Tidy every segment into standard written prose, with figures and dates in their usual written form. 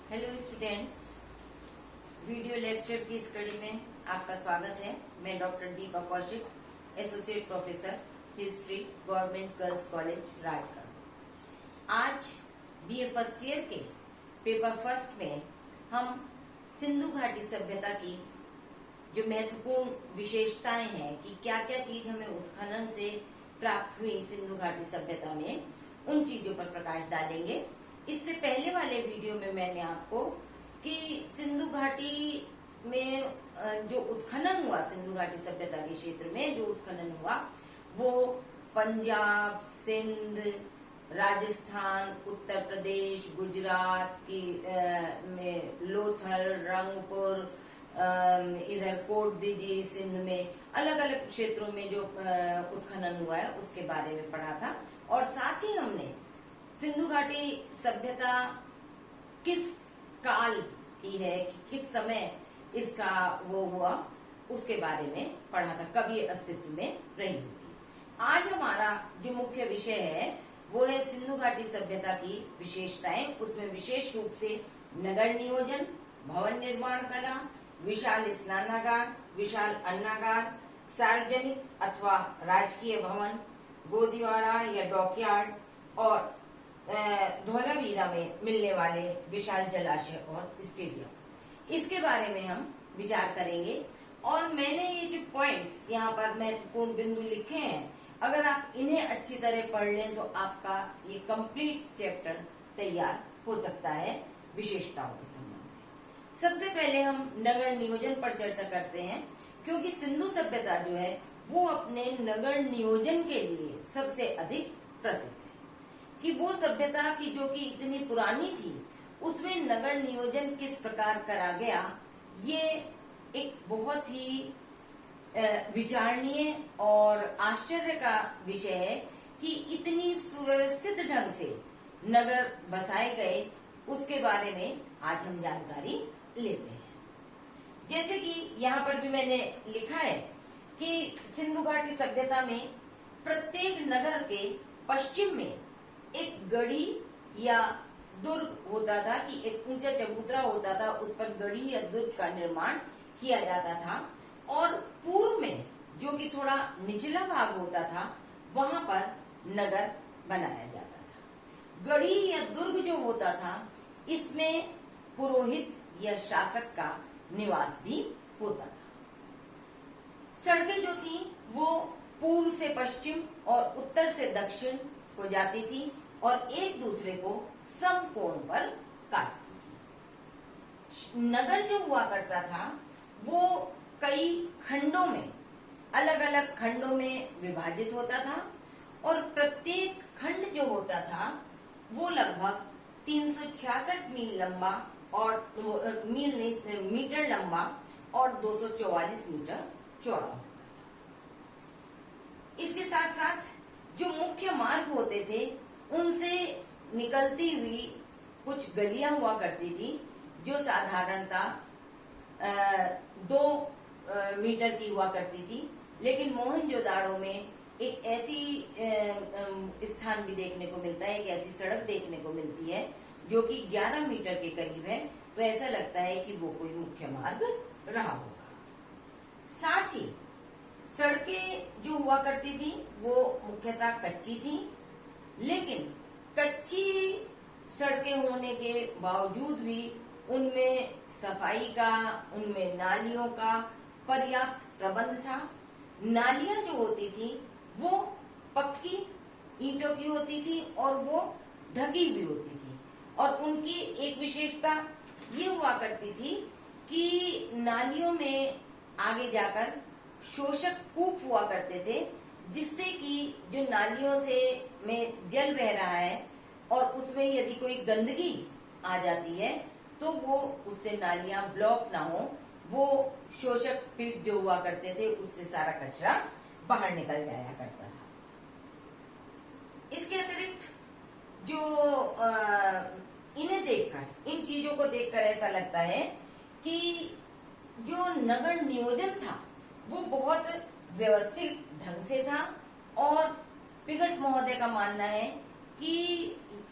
Hello students, video lecture की इस कड़ी में आपका स्वागत है। मैं doctor Deepa Kaushik, associate professor history, government girls college Rajgarh. आज बीए फर्स्ट ईयर के पेपर फर्स्ट में हम सिंधु घाटी सभ्यता की जो महत्वपूर्ण विशेषताएं हैं कि क्या क्या चीज हमें उत्खनन से प्राप्त हुई सिंधु घाटी सभ्यता में, उन चीजों पर प्रकाश डालेंगे। इससे पहले वाले वीडियो में मैंने आपको कि सिंधु घाटी में जो उत्खनन हुआ, सिंधु घाटी सभ्यता के क्षेत्र में जो उत्खनन हुआ वो पंजाब, सिंध, राजस्थान, उत्तर प्रदेश, गुजरात की में लोथल, रंगपुर, इधर कोट दीजी, सिंध में अलग अलग क्षेत्रों में जो उत्खनन हुआ है उसके बारे में पढ़ा था। और साथ ही हमने सिंधु घाटी सभ्यता किस काल की है, किस समय इसका वो हुआ, उसके बारे में पढ़ा था, कब ये अस्तित्व में रही होगी। आज हमारा जो मुख्य विषय है वो है सिंधु घाटी सभ्यता की विशेषताएं। उसमें विशेष रूप से नगर नियोजन, भवन निर्माण कला, विशाल स्नानागार, विशाल अन्नागार, सार्वजनिक अथवा राजकीय भवन, गोदीवाड़ा या डॉकयार्ड और धौलावीरा में मिलने वाले विशाल जलाशय और स्टेडियम, इसके बारे में हम विचार करेंगे। और मैंने ये जो पॉइंट्स यहाँ पर महत्वपूर्ण बिंदु लिखे हैं, अगर आप इन्हें अच्छी तरह पढ़ लें तो आपका ये कंप्लीट चैप्टर तैयार हो सकता है विशेषताओं के संबंध में। सबसे पहले हम नगर नियोजन पर चर्चा करते हैं, क्योंकि सिंधु सभ्यता जो है वो अपने नगर नियोजन के लिए सबसे अधिक प्रसिद्ध है। कि वो सभ्यता की जो कि इतनी पुरानी थी उसमें नगर नियोजन किस प्रकार करा गया, ये एक बहुत ही विचारणीय और आश्चर्य का विषय है कि इतनी सुव्यवस्थित ढंग से नगर बसाए गए, उसके बारे में आज हम जानकारी लेते हैं। जैसे कि यहाँ पर भी मैंने लिखा है कि सिंधु घाटी सभ्यता में प्रत्येक नगर के पश्चिम में एक गढ़ी या दुर्ग होता था, कि एक ऊंचा चबूतरा होता था, उस पर गढ़ी या दुर्ग का निर्माण किया जाता था। और पूर्व में जो कि थोड़ा निचला भाग होता था वहां पर नगर बनाया जाता था। गढ़ी या दुर्ग जो होता था इसमें पुरोहित या शासक का निवास भी होता था। सड़कें जो थी वो पूर्व से पश्चिम और उत्तर से दक्षिण को जाती थी और एक दूसरे को समकोण पर काटती थी। नगर जो हुआ करता था वो कई खंडों में, अलग अलग खंडों में विभाजित होता था और प्रत्येक खंड जो होता था वो लगभग 366 मील लंबा और मीटर लंबा और 244 मीटर चौड़ा होता था। इसके साथ साथ जो मुख्य मार्ग होते थे उनसे निकलती हुई कुछ गलियां हुआ करती थी जो साधारणतः 2 मीटर की हुआ करती थी। लेकिन मोहनजोदाड़ो में एक ऐसी स्थान भी देखने को मिलता है, एक ऐसी सड़क देखने को मिलती है जो कि 11 मीटर के करीब है, तो ऐसा लगता है कि वो कोई मुख्य मार्ग रहा होगा। साथ ही सड़कें जो हुआ करती थी वो मुख्यतः कच्ची थी, लेकिन कच्ची सड़कें होने के बावजूद भी उनमें सफाई का, उनमें नालियों का पर्याप्त प्रबंध था। नालियां जो होती थी वो पक्की ईंटों की होती थी और वो ढकी हुई होती थी। और उनकी एक विशेषता ये हुआ करती थी कि नालियों में आगे जाकर शोषक कूप हुआ करते थे, जिससे कि जो नालियों से में जल बह रहा है और उसमें यदि कोई गंदगी आ जाती है तो वो उससे नालियां ब्लॉक ना हो, वो शोषक पीठ जो हुआ करते थे उससे सारा कचरा बाहर निकल जाया करता था। इसके अतिरिक्त जो इन्हें देखकर, इन चीजों को देखकर ऐसा लगता है कि जो नगर नियोजन था वो बहुत व्यवस्थित ढंग से था। और पिगट महोदय का मानना है कि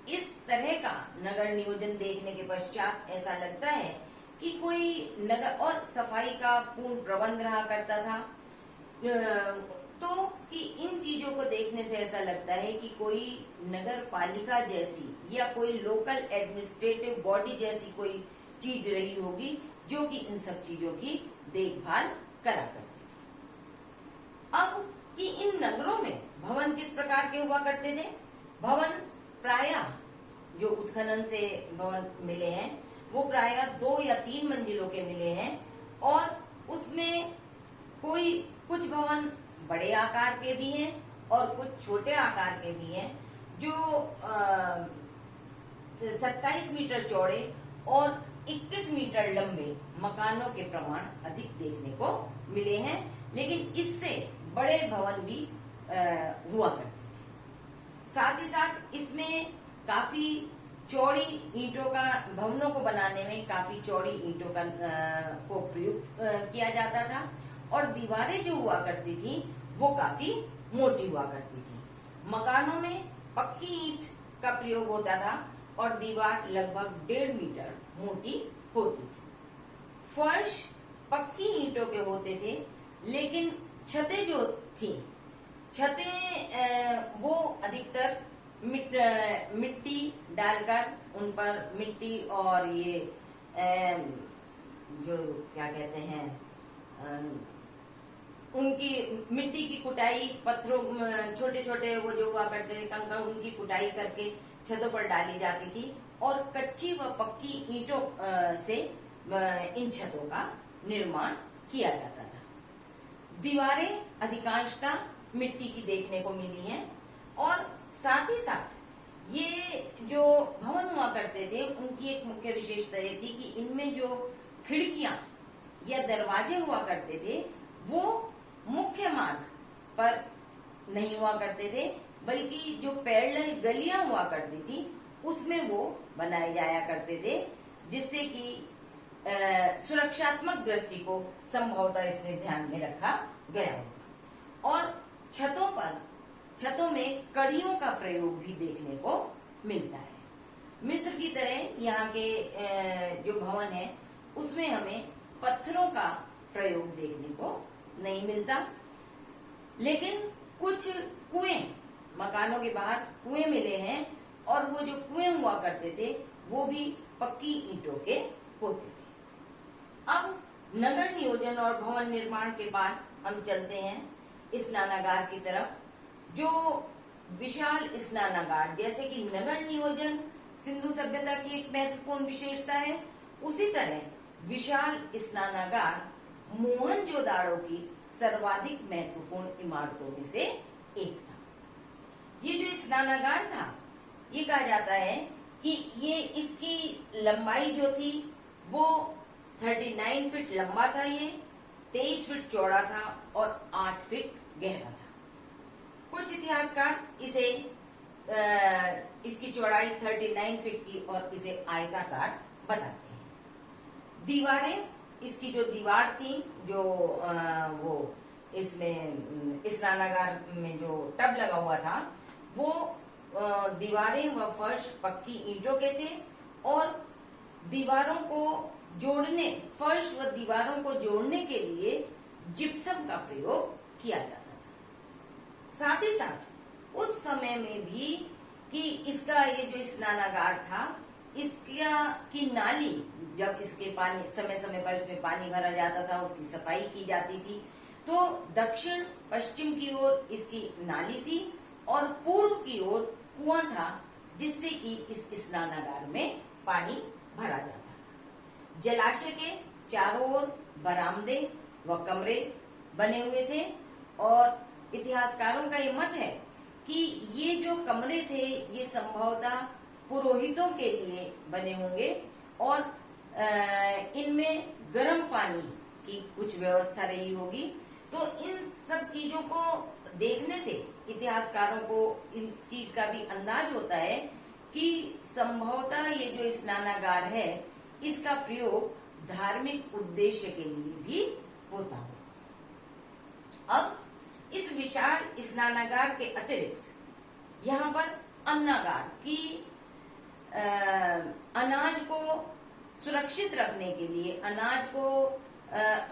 इस तरह का नगर नियोजन देखने के पश्चात ऐसा लगता है कि कोई नगर और सफाई का पूर्ण प्रबंध रहा करता था। तो कि इन चीजों को देखने से ऐसा लगता है कि कोई नगर पालिका जैसी या कोई लोकल एडमिनिस्ट्रेटिव बॉडी जैसी कोई चीज रही होगी जो कि इन सब चीजों की देखभाल करा करती थी। अब कि इन नगरों में भवन किस प्रकार के हुआ करते थे? भवन प्रायः जो उत्खनन से भवन मिले हैं वो प्रायः 2 या 3 मंजिलों के मिले हैं और उसमें कोई कुछ भवन बड़े आकार के भी हैं और कुछ छोटे आकार के भी हैं जो 27 मीटर चौड़े और 21 मीटर लंबे मकानों के प्रमाण अधिक देखने को मिले हैं, लेकिन इससे बड़े भवन भी हुआ करते थे। साथ ही साथ इसमें काफी चौड़ी ईंटों का, भवनों को बनाने में काफी चौड़ी ईंटों का को प्रयुक्त किया जाता था और दीवारें जो हुआ करती थी वो काफी मोटी हुआ करती थी। मकानों में पक्की ईंट का प्रयोग होता था और दीवार लगभग 1.5 मीटर मोटी होती थी। फर्श पक्की ईंटों के होते थे, लेकिन छतें जो थी, छतें वो अधिकतर मिट्टी डालकर उन पर मिट्टी और ये जो क्या कहते हैं उनकी मिट्टी की कुटाई, पत्थरों छोटे छोटे वो जो हुआ करते थे कंकड़, उनकी कुटाई करके छतों पर डाली जाती थी और कच्ची व पक्की ईंटों से इन छतों का निर्माण किया जाता था। दीवारें अधिकांशतः मिट्टी की देखने को मिली हैं और साथ ही साथ ये जो भवन हुआ करते थे उनकी एक मुख्य विशेषता ये थी कि इनमें जो खिड़कियां या दरवाजे हुआ करते थे वो मुख्य मार्ग पर नहीं हुआ करते थे, बल्कि जो पैरेलल गलियां हुआ करती थी उसमें वो बनाए जाया करते थे, जिससे कि सुरक्षात्मक दृष्टि को संभवतः इसमें ध्यान में रखा गया होगा। और छतों में कड़ियों का प्रयोग भी देखने को मिलता है। मिस्र की तरह यहाँ के जो भवन है उसमें हमें पत्थरों का प्रयोग देखने को नहीं मिलता, लेकिन कुछ कुएं, मकानों के बाहर कुएं मिले हैं और वो जो कुएं हुआ करते थे वो भी पक्की ईंटों के होते थे। अब नगर नियोजन और भवन निर्माण के बाद हम चलते हैं स्नानागार की तरफ। जो विशाल स्नानागार, जैसे कि नगर नियोजन सिंधु सभ्यता की एक महत्वपूर्ण विशेषता है, उसी तरह विशाल स्नानागार मोहनजोदाड़ो की सर्वाधिक महत्वपूर्ण इमारतों में से एक था। ये जो स्नानागार था, ये कहा जाता है कि ये इसकी लंबाई जो थी वो 39 फीट लंबा था, ये 23 फीट चौड़ा था और 8 फीट गहरा था। कुछ इतिहासकार इसे इसकी चौड़ाई 39 फीट की और इसे आयताकार बताते हैं। दीवारें, इसकी जो दीवार थी, जो वो इसमें स्नानागार में जो टब लगा हुआ था, वो दीवारें व फर्श पक्की ईंटों के थे और दीवारों को जोड़ने, फर्श व दीवारों को जोड़ने के लिए जिप्सम का प्रयोग किया जाता था। साथ ही साथ उस समय में भी कि इसका ये जो स्नानागार था, इसका की नाली, जब इसके पानी समय समय पर इसमें पानी भरा जाता था, उसकी सफाई की जाती थी, तो दक्षिण पश्चिम की ओर इसकी नाली थी और पूर्व की ओर कुआं था, जिससे कि इस स्नानागार में पानी भरा जाता। जलाशय के चारों ओर बरामदे व कमरे बने हुए थे और इतिहासकारों का ये मत है कि ये जो कमरे थे ये संभवतः पुरोहितों के लिए बने होंगे और इनमें गर्म पानी की कुछ व्यवस्था रही होगी। तो इन सब चीजों को देखने से इतिहासकारों को इस चीज का भी अंदाज होता है कि संभवतः ये जो स्नानागार है इसका प्रयोग धार्मिक उद्देश्य के लिए भी होता हो। अब इस विशाल स्नानागार के अतिरिक्त यहाँ पर अन्नागार की अनाज को सुरक्षित रखने के लिए, अनाज को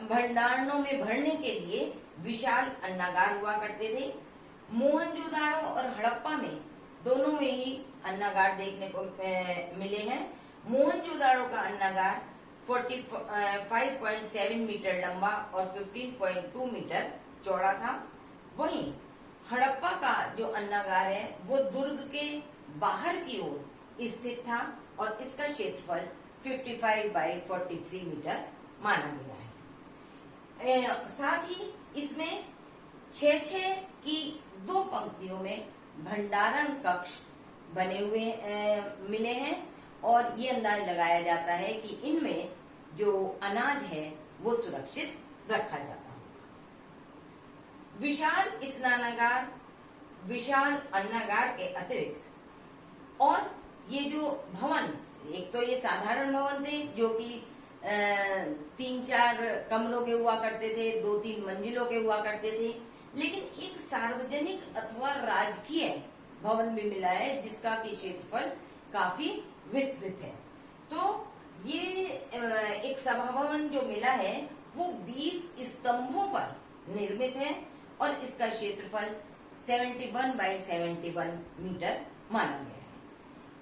भंडारणों में भरने के लिए विशाल अन्नागार हुआ करते थे। मोहनजोदाड़ो और हड़प्पा में दोनों में ही अन्नागार देखने को मिले हैं। मोहनजोदाड़ो का अन्नागार 45.7 मीटर लंबा और 15.2 मीटर चौड़ा था। वहीं हड़प्पा का जो अन्नागार है वो दुर्ग के बाहर की ओर स्थित था और इसका क्षेत्रफल 55/43 मीटर माना गया है। साथ ही इसमें 6 की 2 पंक्तियों में भंडारण कक्ष बने हुए मिले हैं और ये अंदाज लगाया जाता है कि इनमें जो अनाज है वो सुरक्षित रखा जाता है। विशाल स्नानागार, विशाल अन्नागार के अतिरिक्त और ये जो भवन, एक तो ये साधारण भवन थे जो कि 3-4 कमरों के हुआ करते थे, 2-3 मंजिलों के हुआ करते थे, लेकिन एक सार्वजनिक अथवा राजकीय भवन भी मिला है जिसका की क्षेत्रफल काफी विस्तृत है। तो ये एक सभा भवन जो मिला है वो 20 स्तंभों पर निर्मित है और इसका क्षेत्रफल 71/71 मीटर माना गया है।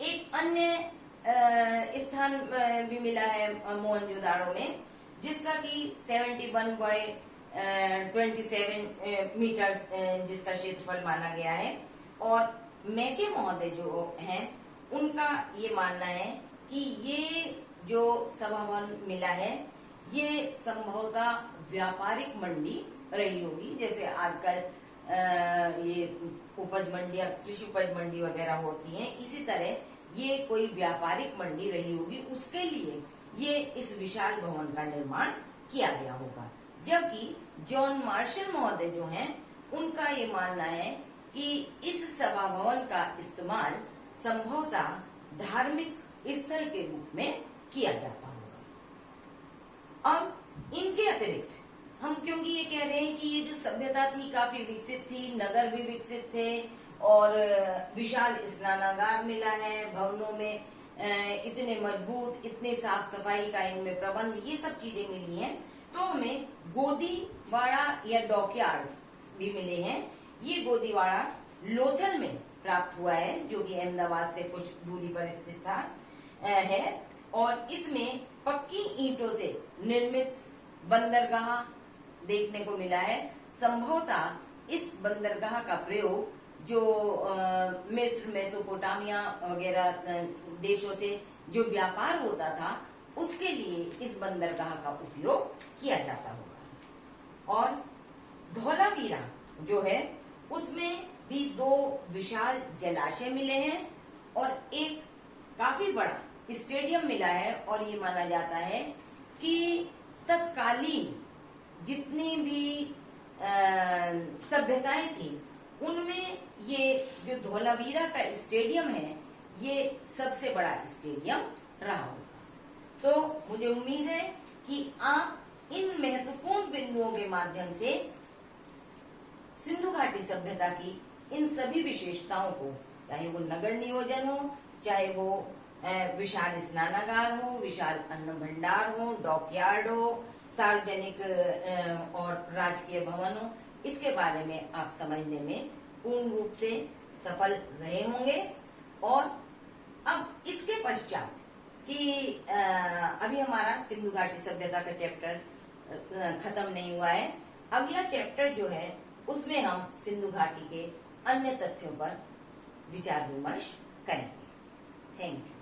एक अन्य स्थान भी मिला है मोहनजोदाड़ो में जिसका कि 71/27 मीटर जिसका क्षेत्रफल माना गया है। और मैके महोदय जो हैं उनका ये मानना है कि ये जो सभा भवन मिला है ये संभवतः व्यापारिक मंडी रही होगी, जैसे आजकल ये उपज मंडी या कृषि उपज मंडी वगैरह होती हैं, इसी तरह ये कोई व्यापारिक मंडी रही होगी, उसके लिए ये इस विशाल भवन का निर्माण किया गया होगा। जबकि जॉन मार्शल महोदय जो हैं उनका ये मानना है कि इस सभा भवन का इस्तेमाल संभवतः धार्मिक स्थल के रूप में किया जाता होगा। अब इनके अतिरिक्त हम क्योंकि ये कह रहे हैं कि ये जो सभ्यता थी काफी विकसित थी, नगर भी विकसित थे और विशाल स्नानागार मिला है, भवनों में इतने मजबूत, इतने साफ सफाई का इनमें प्रबंध, ये सब चीजें मिली हैं, तो हमें गोदीवाड़ा या डॉकयार्ड भी मिले हैं। ये गोदीवाड़ा लोथल में प्राप्त हुआ है जो कि अहमदाबाद से कुछ दूरी पर स्थित था है और इसमें पक्की ईंटों से निर्मित बंदरगाह देखने को मिला है। संभवतः इस बंदरगाह का प्रयोग जो मिस्र, मेसोपोटामिया वगैरह देशों से जो व्यापार होता था उसके लिए इस बंदरगाह का उपयोग किया जाता होगा। और धौलावीरा जो है उसमें भी 2 विशाल जलाशय मिले हैं और एक काफी बड़ा स्टेडियम मिला है और ये माना जाता है कि तत्कालीन जितनी भी सभ्यताएं थी उनमें ये जो धौलावीरा का स्टेडियम है ये सबसे बड़ा स्टेडियम रहा होगा। तो मुझे उम्मीद है कि आप इन महत्वपूर्ण बिंदुओं के माध्यम से सिंधु घाटी सभ्यता की इन सभी विशेषताओं को, चाहे वो नगर नियोजन हो, चाहे वो विशाल स्नानागार हो, विशाल अन्न भंडार हो, डॉकयार्ड हो, सार्वजनिक और राजकीय भवन हो, इसके बारे में आप समझने में पूर्ण रूप से सफल रहे होंगे। और अब इसके पश्चात कि अभी हमारा सिंधु घाटी सभ्यता का चैप्टर खत्म नहीं हुआ है, अगला चैप्टर जो है उसमें हम सिंधु घाटी के अन्य तथ्यों पर विचार विमर्श करेंगे। Thank you.